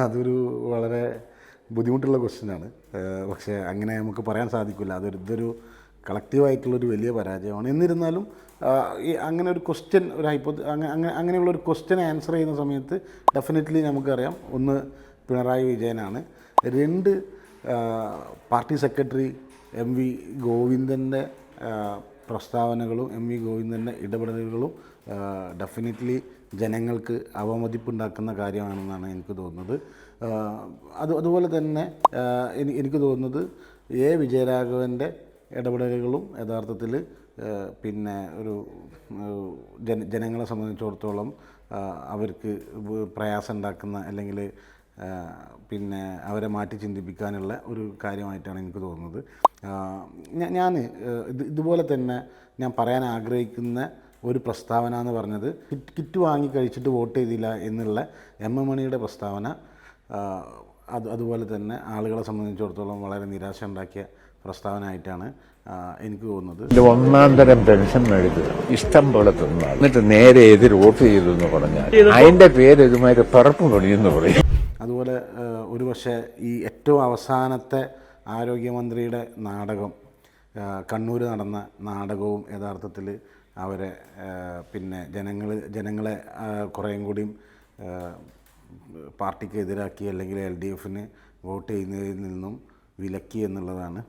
അതൊരു വളരെ ബുദ്ധിമുട്ടുള്ള ക്വസ്റ്റ്യനാണ്. പക്ഷേ അങ്ങനെ നമുക്ക് പറയാൻ സാധിക്കില്ല. ഇതൊരു കളക്റ്റീവായിട്ടുള്ളൊരു വലിയ പരാജയമാണ്. എന്നിരുന്നാലും ഈ അങ്ങനെ ഒരു ക്വസ്റ്റ്യൻ ഒരു അങ്ങനെയുള്ളൊരു ക്വസ്റ്റ്യൻ ആൻസർ ചെയ്യുന്ന സമയത്ത് ഡെഫിനറ്റ്ലി നമുക്കറിയാം, ഒന്ന് പിണറായി വിജയനാണ്, രണ്ട് പാർട്ടി സെക്രട്ടറി എം വി ഗോവിന്ദൻ്റെ പ്രസ്താവനകളും എം വി ഗോവിന്ദൻ്റെ ഇടപെടലുകളും ഡെഫിനറ്റ്ലി ജനങ്ങൾക്ക് അവമതിപ്പുണ്ടാക്കുന്ന കാര്യമാണെന്നാണ് എനിക്ക് തോന്നുന്നത്. അതുപോലെ തന്നെ എനിക്ക് തോന്നുന്നത് വിജയരാഘവൻ്റെ ഇടപെടലുകളും യഥാർത്ഥത്തിൽ പിന്നെ ഒരു ജനങ്ങളെ സംബന്ധിച്ചിടത്തോളം അവർക്ക് പ്രയാസം ഉണ്ടാക്കുന്ന അല്ലെങ്കിൽ പിന്നെ അവരെ മാറ്റി ചിന്തിപ്പിക്കാനുള്ള ഒരു കാര്യമായിട്ടാണ് എനിക്ക് തോന്നുന്നത്. ഇതുപോലെ തന്നെ ഞാൻ പറയാൻ ആഗ്രഹിക്കുന്ന ഒരു പ്രസ്താവന എന്ന് പറഞ്ഞത്, കിറ്റ് വാങ്ങി കഴിച്ചിട്ട് വോട്ട് ചെയ്തില്ല എന്നുള്ള എം എം മണിയുടെ പ്രസ്താവന അതുപോലെ തന്നെ ആളുകളെ സംബന്ധിച്ചിടത്തോളം വളരെ നിരാശ ഉണ്ടാക്കിയ പ്രസ്താവന ആയിട്ടാണ് എനിക്ക് തോന്നുന്നത്. ഒന്നാം തരം പെൻഷൻ മേടിക്കുക, ഇഷ്ടം പോലെ തിന്നാൽ എന്നിട്ട് നേരെ എതിർ വോട്ട് ചെയ്തു എന്ന് പറഞ്ഞാൽ അതിന്റെ പേര് ഇതുമാതിരി പറപ്പ് പണിയെന്ന് പറയും. അതുപോലെ ഒരു പക്ഷേ ഈ ഏറ്റവും അവസാനത്തെ ആരോഗ്യമന്ത്രിയുടെ നാടകം, കണ്ണൂർ നടന്ന നാടകവും യഥാർത്ഥത്തിൽ അവരെ പിന്നെ ജനങ്ങളെ കുറേയും കൂടിയും പാർട്ടിക്ക് എതിരാക്കി അല്ലെങ്കിൽ LDFന് വോട്ട് ചെയ്യുന്നതിൽ നിന്നും വിലക്കി എന്നുള്ളതാണ്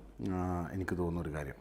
എനിക്ക് തോന്നുന്നൊരു കാര്യം.